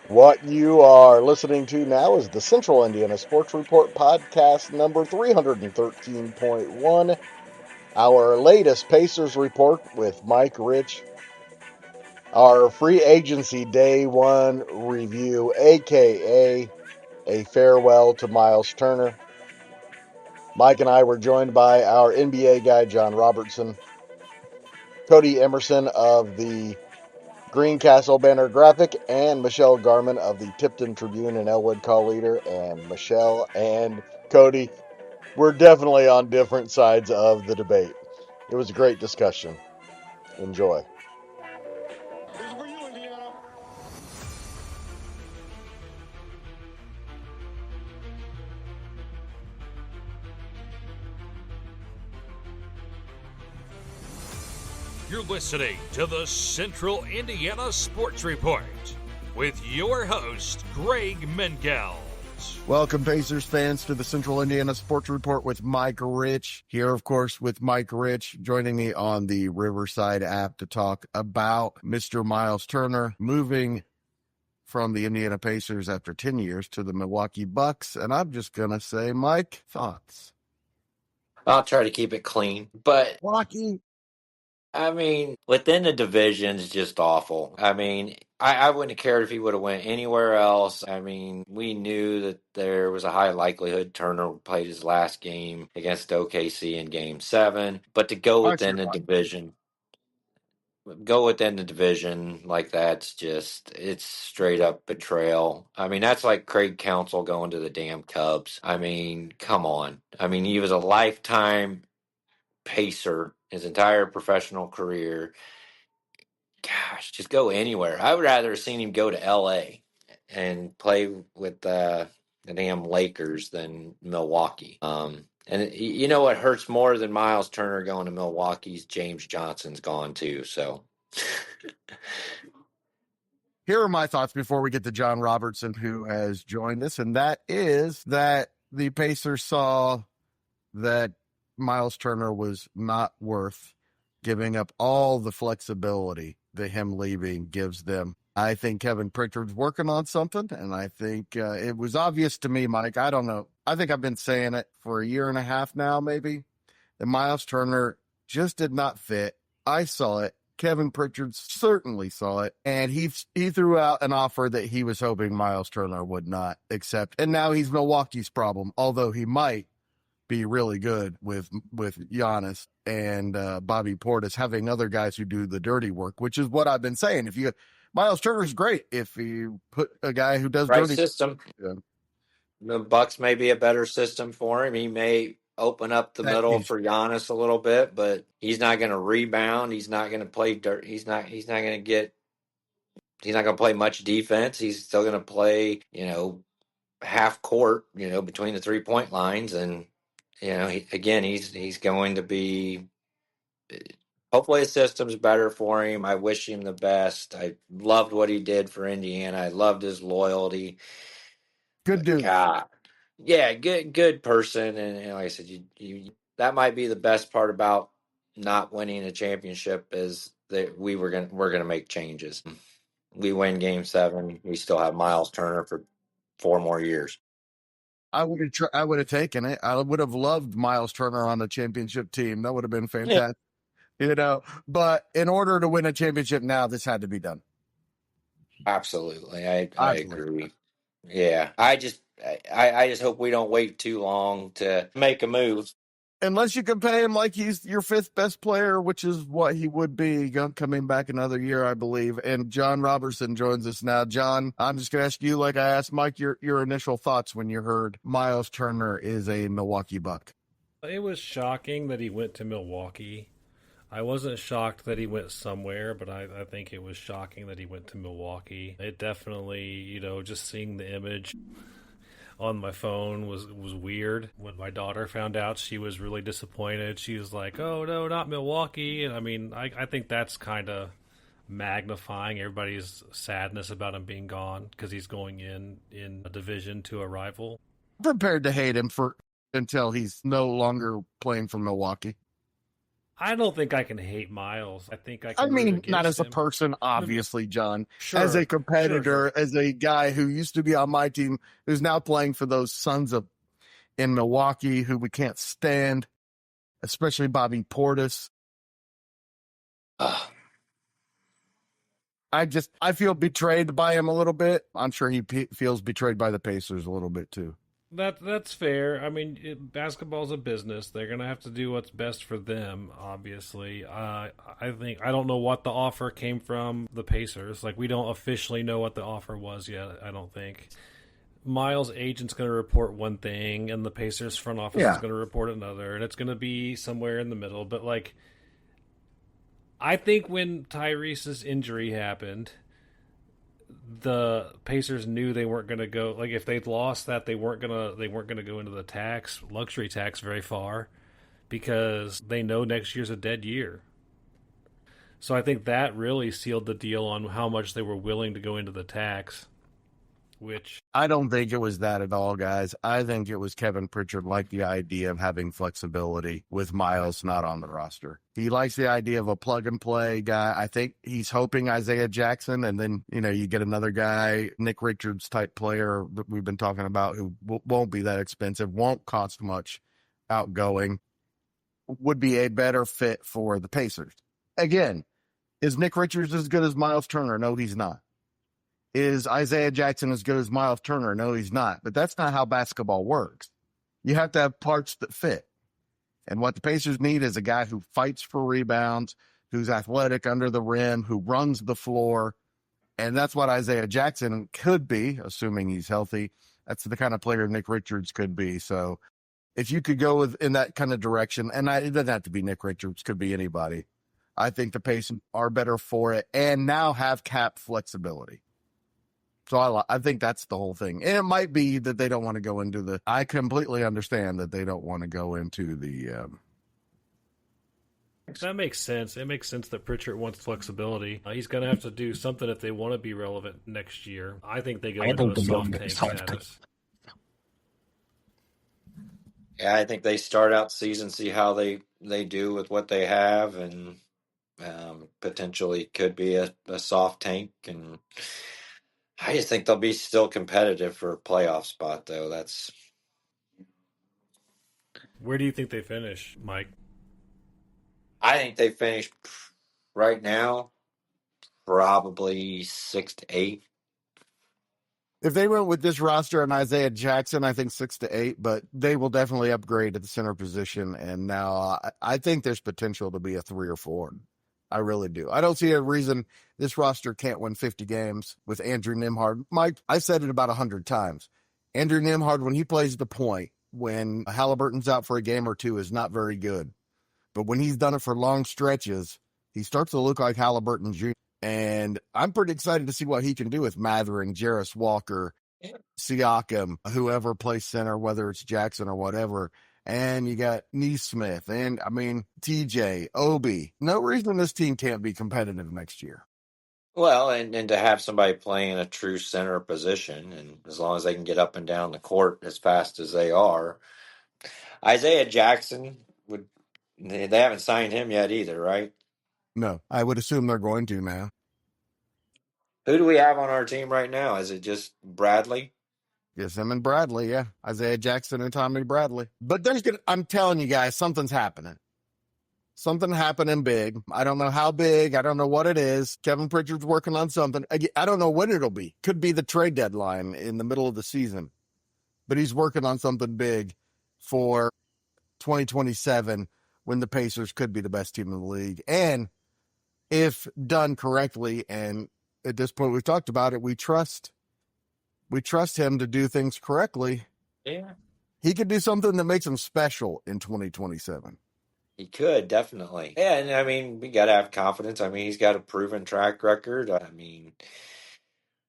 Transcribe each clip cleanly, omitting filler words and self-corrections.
What you are listening to now is the Central Indiana Sports Report podcast number 313.1, our latest Pacers report with Mike Rich, our free agency day one review, aka a farewell to Myles Turner. Mike and I were joined by our NBA guy, John Robertson, Codey Emerson of the Greencastle banner graphic, and Michelle Garmon of the Tipton Tribune and Elwood call leader. And Michelle and Codey were definitely on different sides of the debate. It was a great discussion. Enjoy. This is for you, Indiana. You're listening to the Central Indiana Sports Report with your host, Greg Mengels. Welcome, Pacers fans, to the Central Indiana Sports Report with Mike Rich. Here, of course, with Mike Rich, joining me on the Riverside app to talk about Mr. Myles Turner moving from the Indiana Pacers after 10 years to the Milwaukee Bucks. And I'm just going to say, Mike, thoughts? I'll try to keep it clean, but Milwaukee. I mean, within the division's just awful. I wouldn't have cared if he would have went anywhere else. I mean, we knew that there was a high likelihood Turner played his last game against OKC in Game 7, but to go within the division like that's just, it's straight up betrayal. I mean, that's like Craig Counsell going to the damn Cubs. I mean, come on. I mean, he was a lifetime Pacer his entire professional career. Gosh, just go anywhere. I would rather have seen him go to LA and play with the damn Lakers than Milwaukee. And you know what hurts more than Myles Turner going to Milwaukee's James Johnson's gone too. So Here are my thoughts before we get to John Robertson, who has joined us, and that is that the Pacers saw that Myles Turner was not worth giving up all the flexibility that him leaving gives them. I think Kevin Pritchard's working on something, and I think it was obvious to me, Mike. I don't know. I think I've been saying it for a year and a half now, maybe, that Myles Turner just did not fit. I saw it. Kevin Pritchard certainly saw it, and he threw out an offer that he was hoping Myles Turner would not accept. And now he's Milwaukee's problem, although he might be really good with Giannis and Bobby Portis, having other guys who do the dirty work, which is what I've been saying. If you Myles Turner's great if you put a guy who does right dirty system. Yeah. The Bucks may be a better system for him. He may open up the middle for Giannis a little bit, but he's not going to rebound. He's not going to play dirt. He's not going to play much defense. He's still going to play, half court, between the 3-point lines. And, he's going to be, hopefully his system's better for him. I wish him the best. I loved what he did for Indiana. I loved his loyalty. Good dude. God. Yeah, good person. And like I said, you that might be the best part about not winning a championship is that we're gonna make changes. We win Game 7. We still have Myles Turner for 4 more years. I would have taken it. I would have loved Myles Turner on the championship team. That would have been fantastic. Yeah. But in order to win a championship now, this had to be done. Absolutely. I agree. Yeah. I just hope we don't wait too long to make a move. Unless you can pay him like he's your 5th best player, which is what he would be coming back another year, I believe. And John Robertson joins us now. John, I'm just going to ask you, like I asked Mike, your initial thoughts when you heard Myles Turner is a Milwaukee Buck. It was shocking that he went to Milwaukee. I wasn't shocked that he went somewhere, but I think it was shocking that he went to Milwaukee. It definitely, just seeing the image on my phone was weird. When my daughter found out, she was really disappointed. She was like, "Oh no, not Milwaukee." And I mean, I think that's kind of magnifying everybody's sadness about him being gone because he's going in a division to a rival. Prepared to hate him until he's no longer playing for Milwaukee. I don't think I can hate Myles. I think I I can root mean, not against as a him. person, obviously, John. As a Sure, competitor, sure. as a guy who used to be on my team, who's now playing for those Sons of in Milwaukee, who we can't stand, especially Bobby Portis. Ugh. I feel betrayed by him a little bit. I'm sure he feels betrayed by the Pacers a little bit too. That's fair. I mean, basketball's a business. They're gonna have to do what's best for them. Obviously, I don't know what the offer came from the Pacers. Like we don't officially know what the offer was yet. I don't think. Myles' agent's going to report one thing, and the Pacers front office is Yeah. going to report another, and it's going to be somewhere in the middle. But like, I think when Tyrese's injury happened, the Pacers knew they weren't going to go. Like, if they'd lost that, they weren't gonna go into the luxury tax very far, because they know next year's a dead year. So I think that really sealed the deal on how much they were willing to go into the tax. Which I don't think it was that at all, guys. I think it was Kevin Pritchard liked the idea of having flexibility with Myles not on the roster. He likes the idea of a plug and play guy. I think he's hoping Isaiah Jackson, and then, you get another guy, Nick Richards type player that we've been talking about, who won't be that expensive, won't cost much, outgoing, would be a better fit for the Pacers. Again, is Nick Richards as good as Myles Turner? No, he's not. Is Isaiah Jackson as good as Myles Turner? No, he's not. But that's not how basketball works. You have to have parts that fit. And what the Pacers need is a guy who fights for rebounds, who's athletic under the rim, who runs the floor. And that's what Isaiah Jackson could be, assuming he's healthy. That's the kind of player Nick Richards could be. So if you could go in that kind of direction, and it doesn't have to be Nick Richards, could be anybody. I think the Pacers are better for it and now have cap flexibility. So I think that's the whole thing. And it might be that they don't want to go into I completely understand that they don't want to go into the. that makes sense. It makes sense that Pritchard wants flexibility. He's going to have to do something if they want to be relevant next year. I think they go into a soft tank status. Yeah, I think they start out the season, see how they do with what they have, and potentially could be a soft tank. And I just think they'll be still competitive for a playoff spot, though. Where do you think they finish, Mike? I think they finish right now probably 6 to 8. If they went with this roster and Isaiah Jackson, I think 6 to 8, but they will definitely upgrade at the center position. And now I think there's potential to be a 3 or 4. I really do. I don't see a reason this roster can't win 50 games with Andrew Nembhard. Mike, I said it about 100 times. Andrew Nembhard, when he plays the point, when Halliburton's out for a game or two, is not very good. But when he's done it for long stretches, he starts to look like Halliburton Jr. And I'm pretty excited to see what he can do with Matherin, Jarris Walker, Siakam, whoever plays center, whether it's Jackson or whatever. And you got Neesmith and, TJ, Obi. No reason this team can't be competitive next year. Well, and to have somebody playing a true center position, and as long as they can get up and down the court as fast as they are. Isaiah Jackson they haven't signed him yet either, right? No, I would assume they're going to now. Who do we have on our team right now? Is it just Bradley? Yes, him and Bradley, yeah. Isaiah Jackson and Tommy Bradley. But I'm telling you guys, something's happening. Something happening big. I don't know how big. I don't know what it is. Kevin Pritchard's working on something. I don't know when it'll be. Could be the trade deadline in the middle of the season. But he's working on something big for 2027 when the Pacers could be the best team in the league. And if done correctly, and at this point we've talked about it, we trust him to do things correctly. Yeah. He could do something that makes him special in 2027. He could, definitely. Yeah, and we got to have confidence. He's got a proven track record.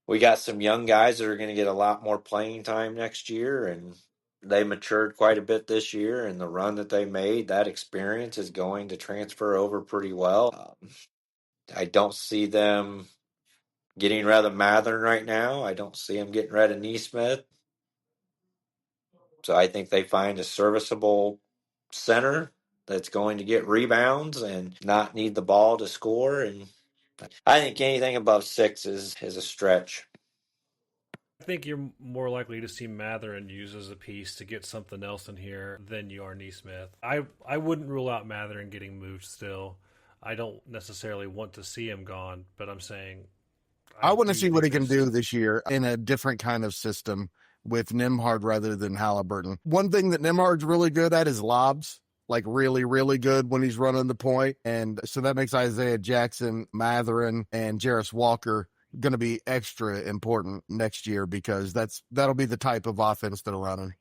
We got some young guys that are going to get a lot more playing time next year, and they matured quite a bit this year, and the run that they made, that experience is going to transfer over pretty well. I don't see them getting rid of Matherin right now. I don't see them getting rid of Neesmith. So I think they find a serviceable center that's going to get rebounds and not need the ball to score. And I think anything above 6 is a stretch. I think you're more likely to see Matherin use as a piece to get something else in here than you are Neesmith. I wouldn't rule out Matherin getting moved still. I don't necessarily want to see him gone, but I'm saying I want to do see what he think can do this year in a different kind of system with Nembhard rather than Halliburton. One thing that Nembhard's really good at is lobs, like really, really good when he's running the point. And so that makes Isaiah Jackson, Matherin, and Jarris Walker going to be extra important next year because that'll be the type of offense that'll run him.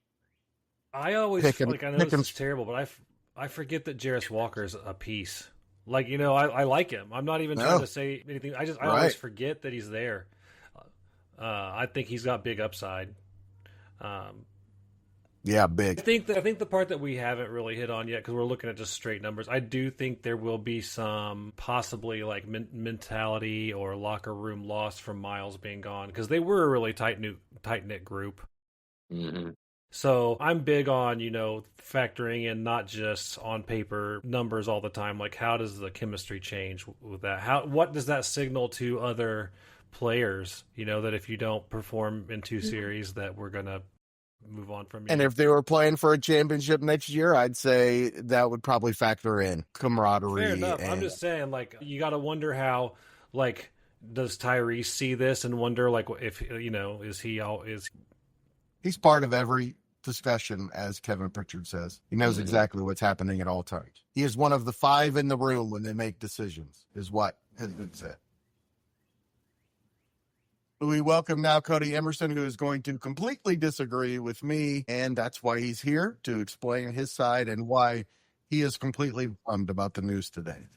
I always Pick him- like. I know pick this him- is terrible, but I forget that Jarris Walker's a piece. Like, you know, I like him. I'm not even trying to say anything. I always forget that he's there. I think he's got big upside. Yeah, big. I think the part that we haven't really hit on yet, because we're looking at just straight numbers, I do think there will be some possibly like mentality or locker room loss from Myles being gone, because they were a really tight knit group. Mm-hmm. So I'm big on, you know, factoring in not just on paper numbers all the time. Like, how does the chemistry change with that? What does that signal to other players? You know, that if you don't perform in 2 series, that we're gonna move on from you. And if they were playing for a championship next year, I'd say that would probably factor in camaraderie. Fair enough. I'm just saying, like, you got to wonder how, like, does Tyrese see this and wonder, like, if, you know, is he's part of every discussion, as Kevin Pritchard says. He knows exactly what's happening at all times. He is one of the 5 in the room when they make decisions, is what has been said. We welcome now Codey Emerson, who is going to completely disagree with me, and that's why he's here, to explain his side and why he is completely bummed about the news today.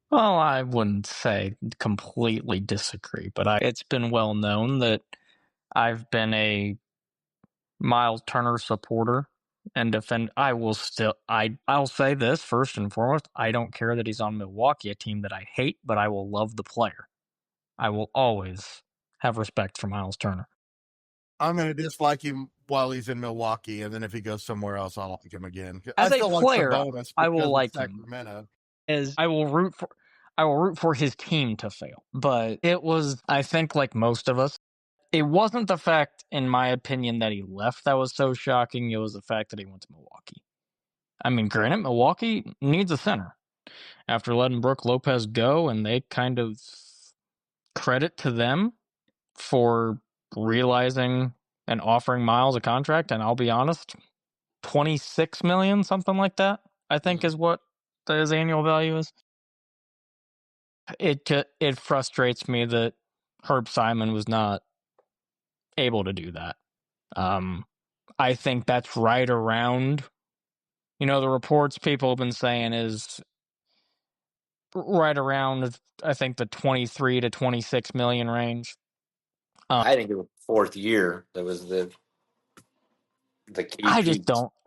Well, I wouldn't say completely disagree, but it's been well known that I've been a Myles Turner supporter and I'll say this first and foremost. I don't care that he's on Milwaukee, a team that I hate, but I will love the player. I will always have respect for Myles Turner. I'm going to dislike him while he's in Milwaukee, and then if he goes somewhere else, I'll like him again. As I a still player, like Sabonis I will because of like Sacramento. him. I will root for his team to fail. But it was, I think, like most of us, it wasn't the fact, in my opinion, that he left that was so shocking. It was the fact that he went to Milwaukee. I mean, granted, Milwaukee needs a center. After letting Brook Lopez go, and they kind of credit to them for realizing and offering Myles a contract, and I'll be honest, $26 million, something like that, I think is what his annual value is. It frustrates me that Herb Simon was not able to do that. I think that's right around, you know, the reports people have been saying is right around, I think, the 23 to 26 million range. I think it was 4th year that was the key.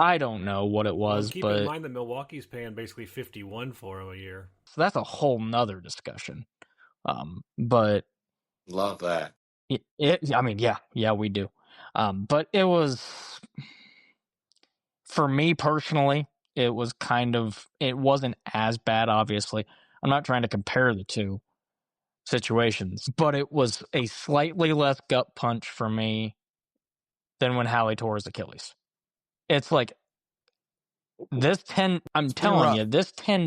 I don't know what it was, keep but in mind that Milwaukee's paying basically 51 for him a year. So that's a whole nother discussion. But love that. I mean, yeah, we do. But it was, for me personally, it wasn't as bad, obviously. I'm not trying to compare the two situations, but it was a slightly less gut punch for me than when Hallie tore his Achilles. It's like this 10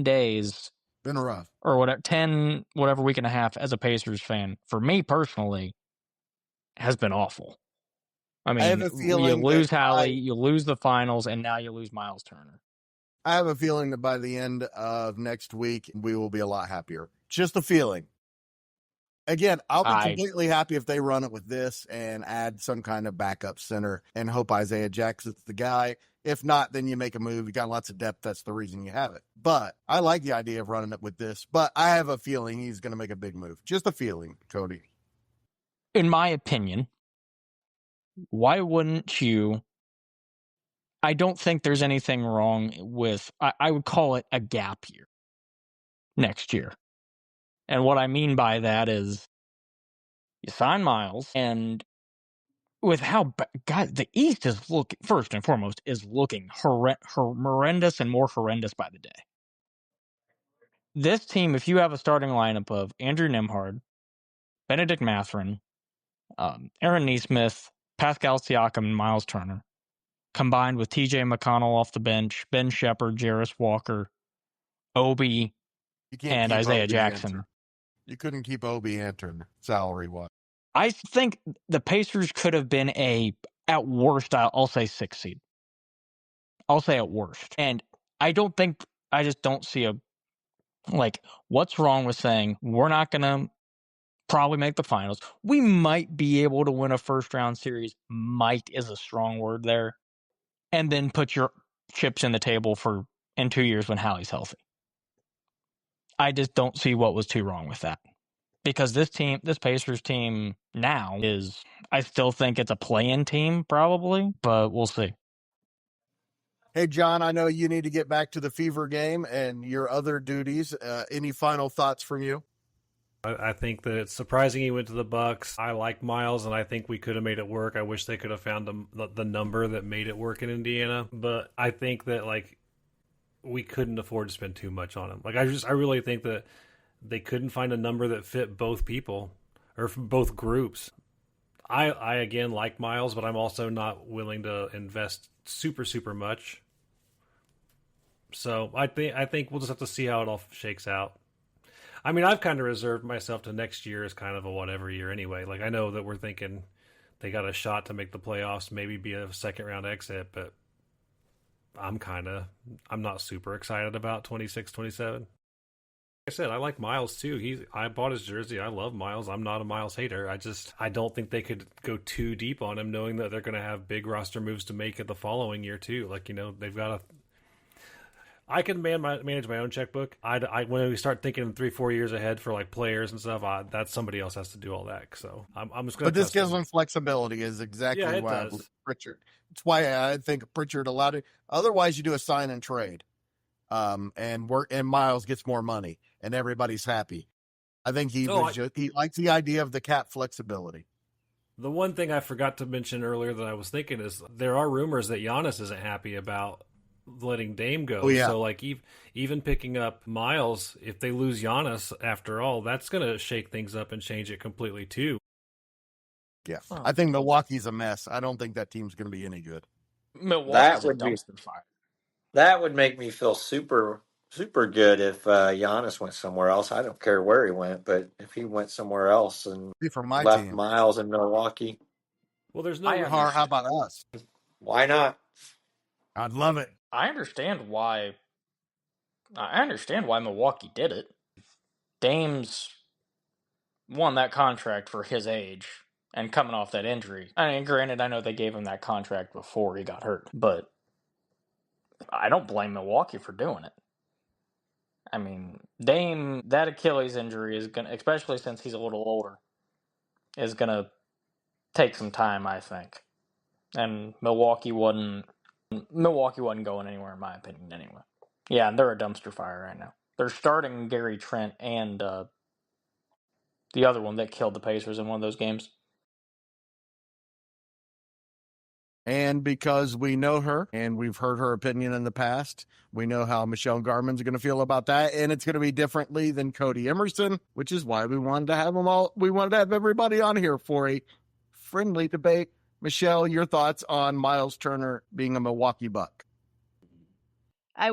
days been rough, or whatever week and a half as a Pacers fan, for me personally, has been awful. I mean, I have a feeling you lose Hallie, you lose the finals, and now you lose Myles Turner. I have a feeling that by the end of next week, we will be a lot happier. Just a feeling. Again, I'll be completely happy if they run it with this and add some kind of backup center and hope Isaiah Jackson's the guy. If not, then you make a move. You got lots of depth. That's the reason you have it. But I like the idea of running it with this. But I have a feeling he's going to make a big move. Just a feeling, Codey. In my opinion, why wouldn't you? I don't think there's anything wrong with, I would call it a gap year next year. And what I mean by that is you sign Myles, and with how God, the East is looking, first and foremost, is looking horrendous and more horrendous by the day. This team, if you have a starting lineup of Andrew Nimhard, Benedict Mathurin, Aaron Neesmith, Pascal Siakam, and Myles Turner, combined with TJ McConnell off the bench, Ben Shepherd, Jarris Walker, Obi, and Isaiah Jackson. You couldn't keep Obi entering salary-wise. I think the Pacers could have been at worst, I'll say 6 seed. I'll say at worst. And I just don't see what's wrong with saying we're not going to probably make the finals. We might be able to win a first-round series. Might is a strong word there. And then put your chips in the table for in 2 years when Hallie's healthy. I just don't see what was too wrong with that. Because this Pacers team now I still think it's a play-in team probably, but we'll see. Hey, John, I know you need to get back to the Fever game and your other duties. Any final thoughts from you? I think that it's surprising he went to the Bucks. I like Myles, and I think we could have made it work. I wish they could have found the number that made it work in Indiana. But I think that we couldn't afford to spend too much on him. I really think that they couldn't find a number that fit both people or both groups. I again like Myles, but I'm also not willing to invest super much. So I think we'll just have to see how it all shakes out. I mean, I've kind of reserved myself to next year as kind of a whatever year anyway. I know that we're thinking they got a shot to make the playoffs, maybe be a second round exit, but I'm not super excited about 26, 27. Like I said, I like Myles too. I bought his jersey. I love Myles. I'm not a Myles hater. I don't think they could go too deep on him, knowing that they're going to have big roster moves to make it the following year too. They've got I can manage my own checkbook. When we start thinking 3-4 years ahead for players and stuff, that's somebody else has to do all that. So I'm just going. But this gives them flexibility. Is exactly why Pritchard. It's why I think Pritchard allowed it. Otherwise, you do a sign and trade, and Myles gets more money, and everybody's happy. I think he likes the idea of the cap flexibility. The one thing I forgot to mention earlier that I was thinking is there are rumors that Giannis isn't happy about letting Dame go. Oh, yeah. So even picking up Myles, if they lose Giannis after all, that's going to shake things up and change it completely too. Yeah. I think Milwaukee's a mess. I don't think that team's going to be any good. Milwaukee's a dumpster fire. That would make me feel super good if Giannis went somewhere else. I don't care where he went, but if he went somewhere else and left team. Myles in Milwaukee. Well, there's no how about us? Why not? I'd love it. I understand why Milwaukee did it. Dame's won that contract for his age and coming off that injury. I mean, granted, I know they gave him that contract before he got hurt, but I don't blame Milwaukee for doing it. I mean, Dame, that Achilles injury is going to, especially since he's a little older, is going to take some time, I think. And Milwaukee wasn't going anywhere, in my opinion, anyway. Yeah, and they're a dumpster fire right now. They're starting Gary Trent and the other one that killed the Pacers in one of those games. And because we know her and we've heard her opinion in the past, we know how Michelle Garmon's going to feel about that. And it's going to be differently than Codey Emerson, which is why we wanted to have them all. We wanted to have everybody on here for a friendly debate. Michelle, your thoughts on Myles Turner being a Milwaukee Buck? I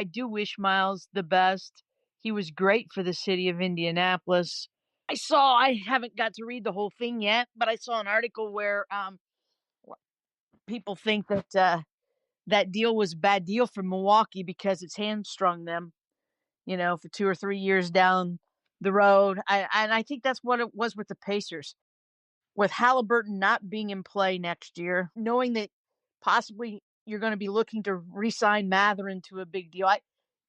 do wish Myles the best. He was great for the city of Indianapolis. I haven't got to read the whole thing yet, but I saw an article where people think that that deal was a bad deal for Milwaukee because it's hamstrung them, for 2 or 3 years down the road. And I think that's what it was with the Pacers. With Halliburton not being in play next year, knowing that possibly you're going to be looking to re-sign Mathurin to a big deal,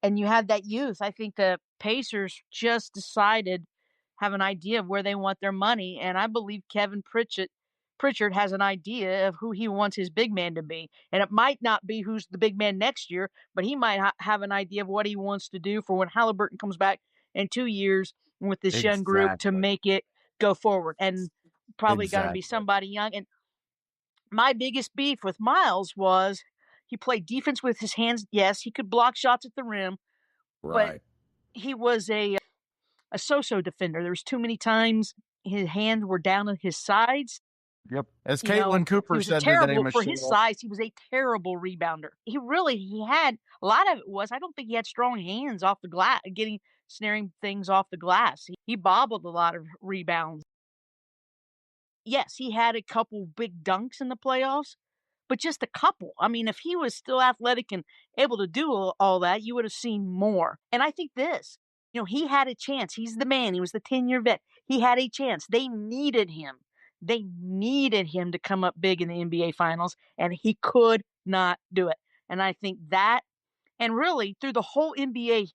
and you have that youth, I think the Pacers just have an idea of where they want their money, and I believe Kevin Pritchard has an idea of who he wants his big man to be. And it might not be who's the big man next year, but he might have an idea of what he wants to do for when Halliburton comes back in 2 years with this young group to make it go forward. And probably going to be somebody young. And my biggest beef with Myles was he played defense with his hands. Yes, he could block shots at the rim, but he was a so-so defender. There was too many times his hands were down on his sides. Yep. As You know, Caitlin he Cooper was a said today, terrible for his Michelle, size. He was a terrible rebounder. He had a lot of it was I don't think he had strong hands off the glass, snaring things off the glass. He bobbled a lot of rebounds. Yes, he had a couple big dunks in the playoffs, but just a couple. I mean, if he was still athletic and able to do all that, you would have seen more. And I think this, he had a chance. He's the man. He was the 10-year vet. He had a chance. They needed him. They needed him to come up big in the NBA Finals, and he could not do it. And I think that, and really through the whole NBA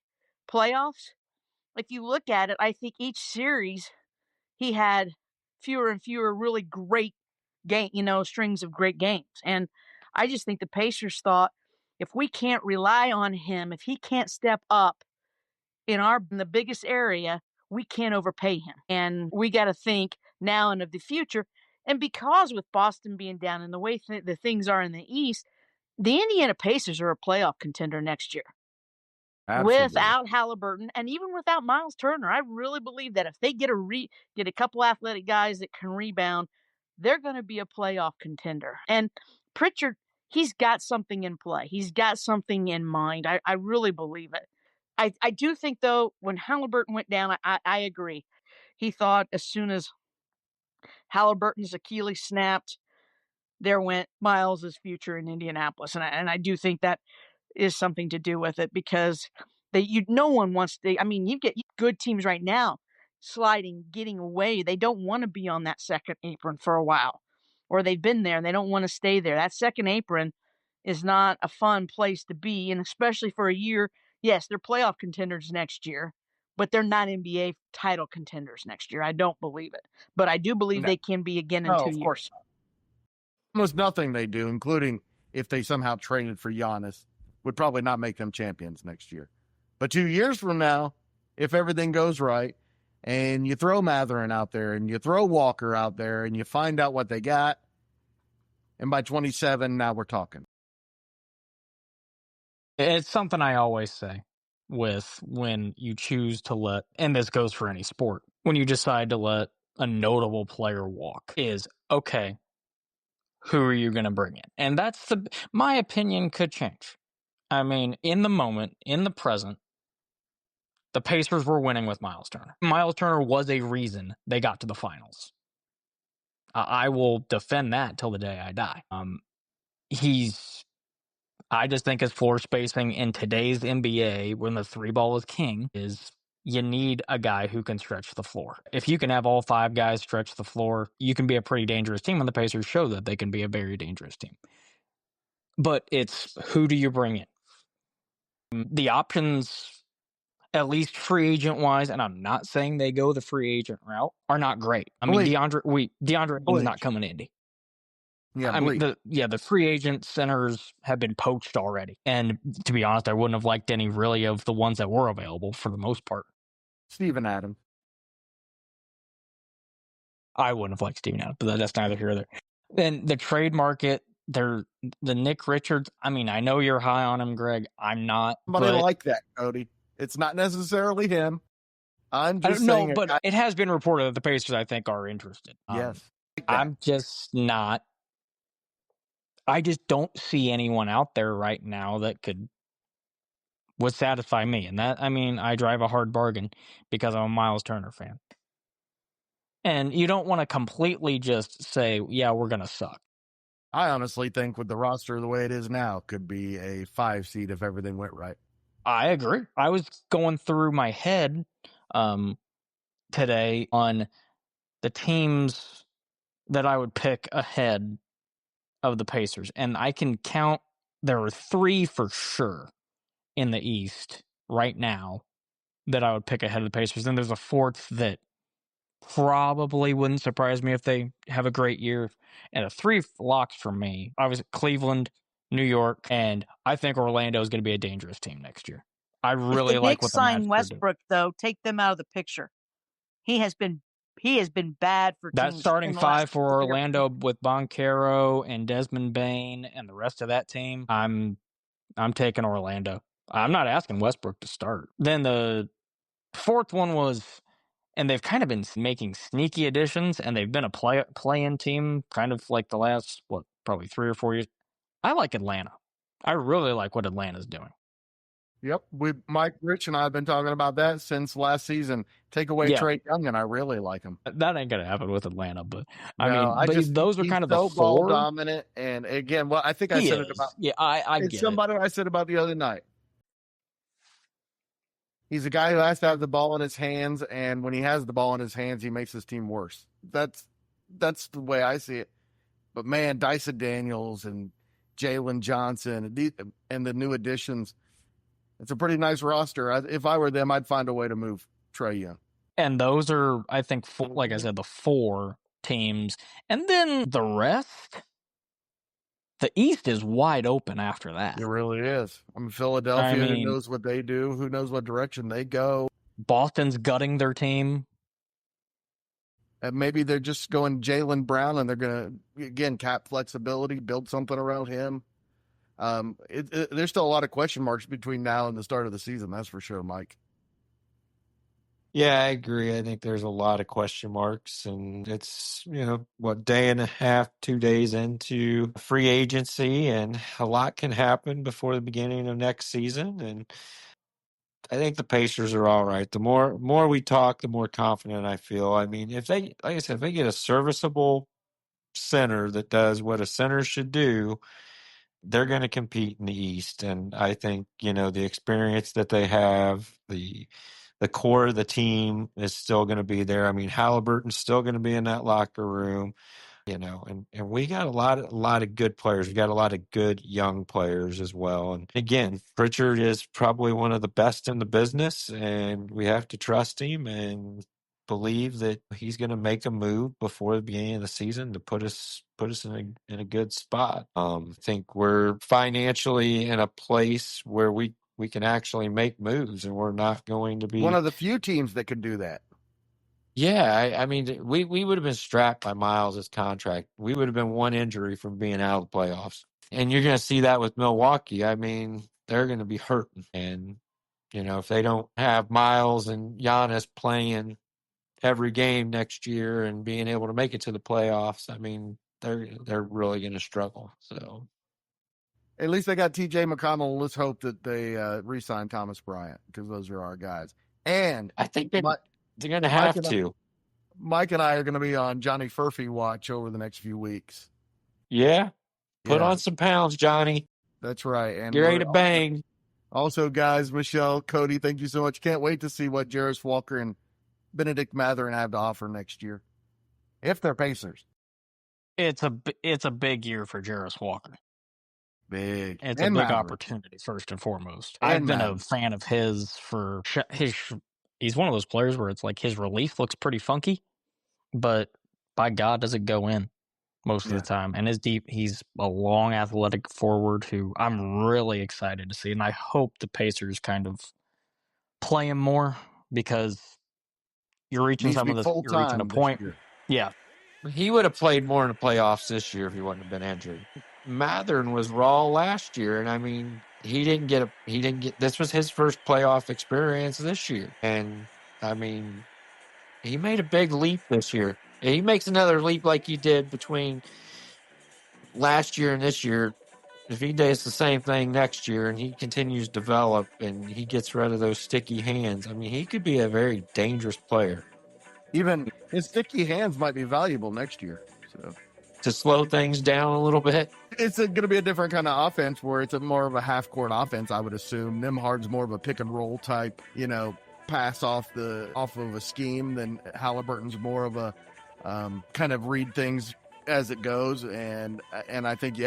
playoffs, if you look at it, I think each series he had fewer and fewer really great strings of great games. And I just think the Pacers thought if we can't rely on him, if he can't step up in the biggest area, we can't overpay him. And we got to think now and of the future. And because with Boston being down and the way the things are in the East, the Indiana Pacers are a playoff contender next year. absolutely. Without Halliburton and even without Myles Turner, I really believe that if they get a couple athletic guys that can rebound, they're going to be a playoff contender. And Pritchard, he's got something in play. He's got something in mind. I really believe it. I do think, though, when Halliburton went down, I agree. He thought as soon as Halliburton's Achilles snapped, there went Myles' future in Indianapolis. And I do think that is something to do with it because no one wants to. I mean, you get good teams right now sliding, getting away. They don't want to be on that second apron for a while, or they've been there and they don't want to stay there. That second apron is not a fun place to be, and especially for a year. Yes, they're playoff contenders next year, but they're not NBA title contenders next year. I don't believe it, but I do believe they can be again in 2 years. Almost nothing they do, including if they somehow traded for Giannis, would probably not make them champions next year. But 2 years from now, if everything goes right, and you throw Matherin out there, and you throw Walker out there, and you find out what they got, and by 27, now we're talking. It's something I always say with when you choose to let, and this goes for any sport, when you decide to let a notable player walk is, okay, who are you going to bring in? And my opinion could change. I mean, in the moment, in the present, the Pacers were winning with Myles Turner. Myles Turner was a reason they got to the finals. I will defend that till the day I die. I just think his floor spacing in today's NBA, when the three ball is king, is you need a guy who can stretch the floor. If you can have all five guys stretch the floor, you can be a pretty dangerous team, and the Pacers show that they can be a very dangerous team. But it's who do you bring in? The options, at least free agent wise, and I'm not saying they go the free agent route, are not great. I mean, DeAndre Ayton's not coming to Indy. Yeah, I mean, the free agent centers have been poached already. And to be honest, I wouldn't have liked any really of the ones that were available for the most part. Steven Adams. I wouldn't have liked Steven Adams, but that's neither here nor there. Then the trade market, the Nick Richards, I mean, I know you're high on him, Greg. I'm not. But I like that, Cody. It's not necessarily him. I'm just saying. No, but it has been reported that the Pacers, I think, are interested. Yes. I'm just not. I just don't see anyone out there right now that would satisfy me. And that, I mean, I drive a hard bargain because I'm a Myles Turner fan. And you don't want to completely just say, yeah, we're going to suck. I honestly think with the roster the way it is now, could be a 5 seed if everything went right. I agree. I was going through my head today on the teams that I would pick ahead of the Pacers. And I can count, there are 3 for sure in the East right now that I would pick ahead of the Pacers. And there's a 4th that probably wouldn't surprise me if they have a great year. And the 3 locks for me, I was at Cleveland, New York, and I think Orlando is going to be a dangerous team next year. I really like what the Magic Westbrook, though, take them out of the picture. He has been he has been bad for That teams starting in the last five for couple of years. Orlando with Boncaro and Desmond Bain and the rest of that team, I'm taking Orlando. I'm not asking Westbrook to start. Then the fourth one was, and they've kind of been making sneaky additions, and they've been a play-in team kind of like the last, probably 3 or 4 years. I like Atlanta. I really like what Atlanta's doing. Yep. Mike, Rich, and I have been talking about that since last season. Take away Trae Young, and I really like him. That ain't going to happen with Atlanta, but those are he's kind of the so ball four. dominant. And again, I think I said it about. Yeah, I get somebody I said about the other night. He's a guy who has to have the ball in his hands, and when he has the ball in his hands, he makes his team worse. That's the way I see it. But man, Dyson Daniels and Jalen Johnson and the new additions, it's a pretty nice roster. If I were them, I'd find a way to move Trae Young. And those are, I think, like I said, the 4 teams. And then the rest, the East is wide open after that. It really is. Philadelphia, who knows what they do? Who knows what direction they go? Boston's gutting their team. And maybe they're just going Jaylen Brown, and they're going to, again, cap flexibility, build something around him. There's still a lot of question marks between now and the start of the season. That's for sure, Mike. Yeah, I agree. I think there's a lot of question marks, and it's, day and a half, 2 days into free agency, and a lot can happen before the beginning of next season. And I think the Pacers are all right. The more we talk, the more confident I feel. I mean, if they get a serviceable center that does what a center should do, they're going to compete in the East. And I think, the experience that they have, the core of the team is still going to be there. I mean, Halliburton's still going to be in that locker room, and we got a lot of good players. We got a lot of good young players as well. And again, Pritchard is probably one of the best in the business, and we have to trust him and believe that he's going to make a move before the beginning of the season to put us in a good spot. I think we're financially in a place where we can actually make moves, and we're not going to be one of the few teams that could do that. Yeah, I mean, we would have been strapped by Myles' contract. We would have been one injury from being out of the playoffs. And you're going to see that with Milwaukee. I mean, they're going to be hurting. And, if they don't have Myles and Giannis playing every game next year and being able to make it to the playoffs, I mean, they're really going to struggle. So at least they got TJ McConnell. Let's hope that they re-sign Thomas Bryant, because those are our guys. And I think they're going to have to. Mike and I are going to be on Johnny Furphy watch over the next few weeks. Yeah. Put on some pounds, Johnny. That's right. And get ready to bang. Also, guys, Michelle, Cody, thank you so much. Can't wait to see what Jarris Walker and Benedict Mathurin have to offer next year, if they're Pacers. It's a big year for Jarris Walker. Big. It's a big opportunity, first and foremost. I've been a fan of his for his. He's one of those players where it's like his relief looks pretty funky, but by God, does it go in most of the time. And he's a long, athletic forward who I'm really excited to see. And I hope the Pacers kind of play him more, because you're reaching a point. Yeah. He would have played more in the playoffs this year if he wouldn't have been injured. Mathurin was raw last year, and I mean, he didn't get this was his first playoff experience this year. And I mean, he made a big leap this year. He makes another leap like he did between last year and this year. If he does the same thing next year and he continues to develop and he gets rid of those sticky hands, I mean, he could be a very dangerous player. Even his sticky hands might be valuable next year. So to slow things down a little bit. It's going to be a different kind of offense where it's more of a half-court offense, I would assume. Nimhard's more of a pick-and-roll type, pass off of a scheme, than Halliburton's more of a kind of read things as it goes. And I think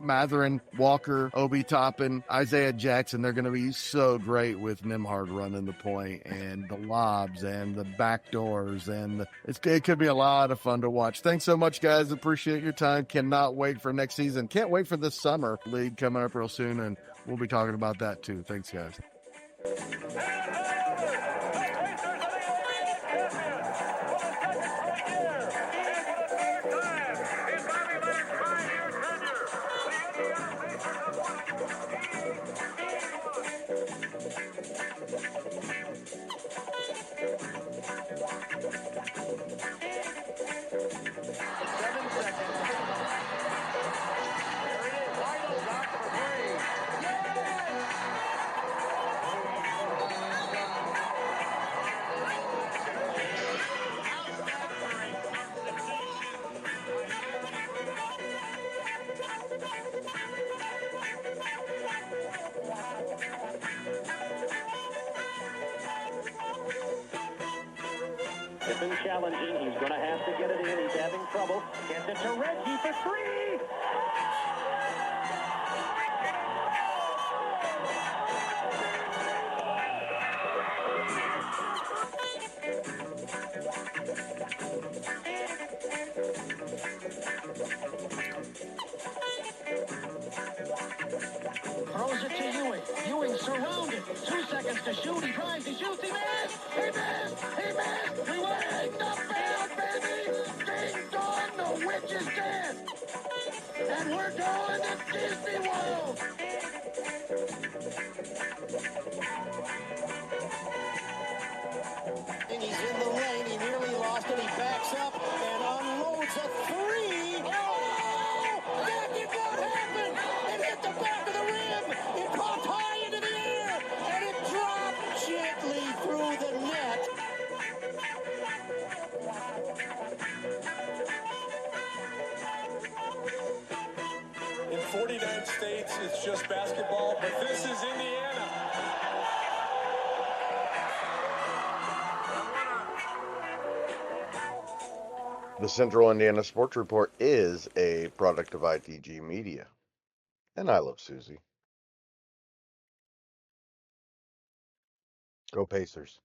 Mathurin, Walker, Obi Toppin, Isaiah Jackson, they're going to be so great with Nimhard running the point and the lobs and the back doors. And it could be a lot of fun to watch. Thanks so much, guys. Appreciate your time. Cannot wait for next season. Can't wait for this summer league coming up real soon. And we'll be talking about that too. Thanks, guys. Tipton challenging. He's going to have to get it in. He's having trouble. Gets it to Reggie for three. Throws it to Ewing. Ewing surrounded. 2 seconds to shoot. He tries. He shoots. He missed. He missed. He missed. We went the field, baby. Ding dong. The witch is dead. And we're going to Disney World. And he's in the lane. He nearly lost it. He backs up and unloads a three. Oh! That did not happen. It hit the back of the rim. It popped high into the air. And it dropped gently through the net. In 49 states, it's just basketball, but this is Indiana. The Central Indiana Sports Report is a product of ITG Media. And I love Susie. Go Pacers.